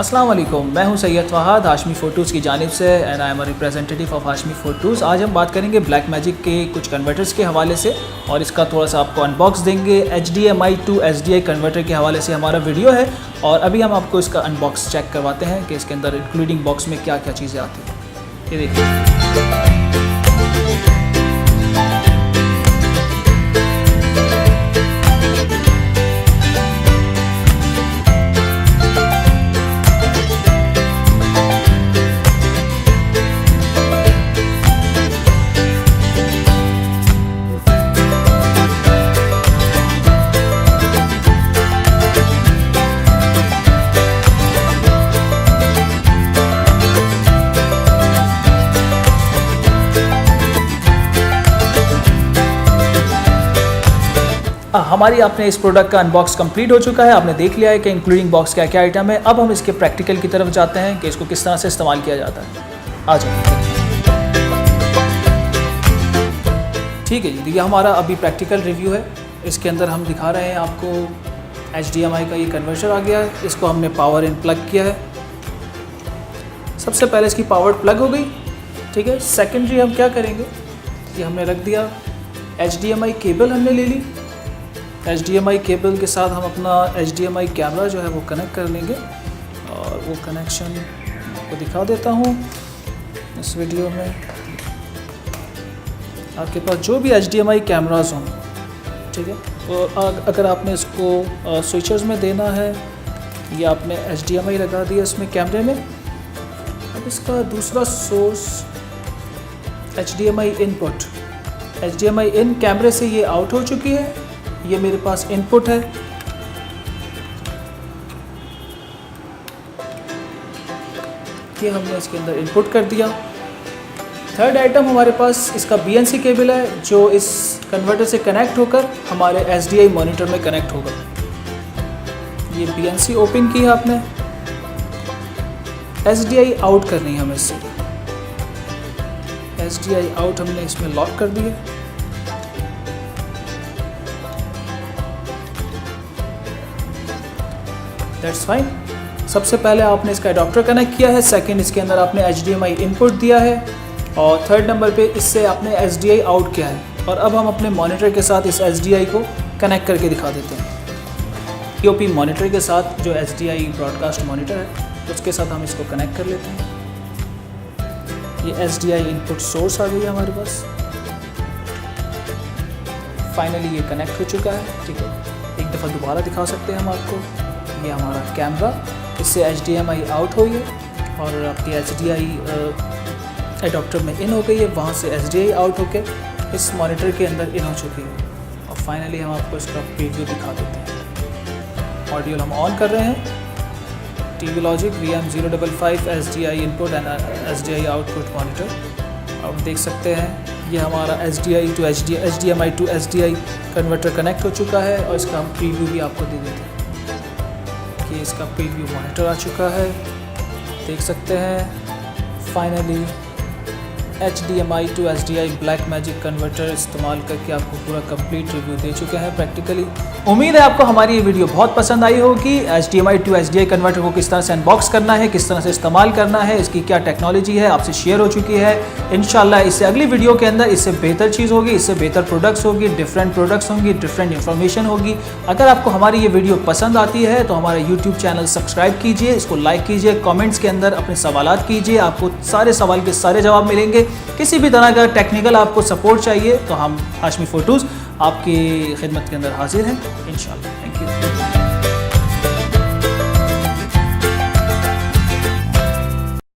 अस्सलाम वालेकुम, मैं हूं सैयद फ़हाद हाशमी फ़ोटोज़ की जानिब से and I am a representative of Hashmi photos. आज हम बात करेंगे ब्लैक मैजिक के कुछ कन्वर्टर्स के हवाले से और इसका थोड़ा सा आपको अनबॉक्स देंगे। HDMI to SDI कन्वर्टर के हवाले से हमारा वीडियो है और अभी हम आपको इसका अनबॉक्स चेक करवाते हैं कि इसके अंदर इंक्लूडिंग बॉक्स में क्या क्या चीज़ें आती हैं। ये देखिए, हमारी आपने इस प्रोडक्ट का अनबॉक्स कंप्लीट हो चुका है। आपने देख लिया है कि इंक्लूडिंग बॉक्स क्या क्या आइटम है। अब हम इसके प्रैक्टिकल की तरफ जाते हैं कि इसको किस तरह से इस्तेमाल किया जाता है। आ जाए, ठीक है जी। ये हमारा अभी प्रैक्टिकल रिव्यू है। इसके अंदर हम दिखा रहे हैं आपको HDMI का ये कन्वर्टर आ गया है। इसको हमने पावर इन प्लग किया है। सबसे पहले इसकी पावर प्लग हो गई, ठीक है। सेकेंडरी हम क्या करेंगे, ये हमने रख दिया। HDMI केबल हमने ले ली। HDMI केबल के साथ हम अपना HDMI कैमरा जो है वो कनेक्ट कर लेंगे और वो कनेक्शन आपको दिखा देता हूँ इस वीडियो में। आपके पास जो भी HDMI कैमरास हों, ठीक है, तो अगर आपने इसको स्विचर्स में देना है या आपने HDMI लगा दिया इसमें कैमरे में, अब इसका दूसरा सोर्स HDMI इनपुट, HDMI इन कैमरे से ये आउट हो चुकी है। ये मेरे पास इनपुट है। ये हमने इसके अंदर इनपुट कर दिया। थर्ड आइटम हमारे पास इसका BNC केबल है जो इस कन्वर्टर से कनेक्ट होकर हमारे SDI मॉनिटर में कनेक्ट होगा। ये BNC ओपन की है आपने, SDI आउट करनी है हमें इससे। SDI आउट हमने इसमें लॉक कर दिया। That's fine. सबसे पहले आपने इसका एडाप्टर कनेक्ट किया है। सेकंड, इसके अंदर आपने HDMI इनपुट दिया है और थर्ड नंबर पे इससे आपने SDI आउट किया है। और अब हम अपने मॉनिटर के साथ इस SDI को कनेक्ट करके दिखा देते हैं। POP मॉनिटर के साथ जो HDI ब्रॉडकास्ट मॉनिटर है उसके साथ हम इसको कनेक्ट कर लेते हैं। ये SDI इनपुट सोर्स आ गई है हमारे पास। फाइनली ये कनेक्ट हो चुका है, ठीक है। एक दफ़ा दोबारा दिखा सकते हैं हम आपको। ये हमारा कैमरा, इससे HDMI आउट हुई है और आपकी HDI एडाप्टर में इन हो गई है। वहाँ से SDI आउट होकर इस मॉनिटर के अंदर इन हो चुकी है। और फाइनली हम आपको इसका प्रीव्यू दिखा देते हैं। ऑडियो हम ऑन कर रहे हैं। TV Logic VM055 SDI input and SDI output monitor. आप देख सकते हैं ये हमारा HDMI to SDI converter connect हो चुका है और इसका हम प्रीव्यू भी आपको दे देते हैं कि इसका प्रीव्यू मॉनिटर आ चुका है। देख सकते हैं finally HDMI to SDI black magic converter इस्तेमाल करके आपको पूरा कंप्लीट रिव्यू दे चुके हैं प्रैक्टिकली। उम्मीद है आपको हमारी ये वीडियो बहुत पसंद आई होगी। HDMI to SDI कन्वर्टर को किस तरह से अनबॉक्स करना है, किस तरह से इस्तेमाल करना है, इसकी क्या टेक्नोलॉजी है, आपसे शेयर हो चुकी है। इंशाल्लाह इससे अगली वीडियो के अंदर इससे बेहतर चीज़ होगी, इससे बेहतर प्रोडक्ट्स होगी, डिफरेंट प्रोडक्ट्स होंगी, डिफरेंट इन्फॉर्मेशन होगी। अगर आपको हमारी ये वीडियो पसंद आती है तो हमारा YouTube चैनल सब्सक्राइब कीजिए, इसको लाइक कीजिए, कमेंट्स के अंदर अपने सवालात कीजिए। आपको सारे सवाल के सारे जवाब मिलेंगे। किसी भी तरह का टेक्निकल आपको सपोर्ट चाहिए तो हम हाशमी फ़ोटोज़ आपकी खिदमत के अंदर हाजिर हैं इंशाल्लाह। Thank you.